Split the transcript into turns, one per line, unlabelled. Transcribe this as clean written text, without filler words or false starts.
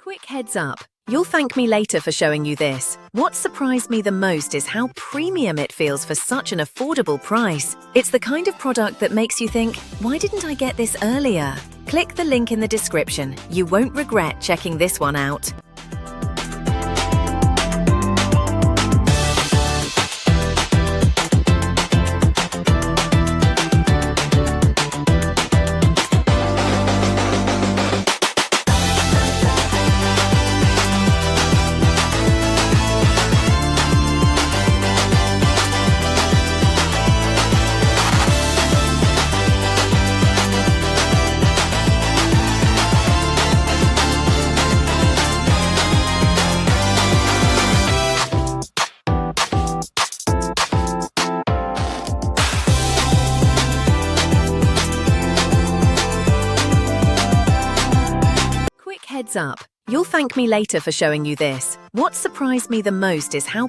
Quick heads up. You'll thank me later for showing you this. What surprised me the most is how premium it feels for such an affordable price. It's the kind of product that makes you think, why didn't I get this earlier? Click the link in the description. You won't regret checking this one out. Heads up. You'll thank me later for showing you this. What surprised me the most is how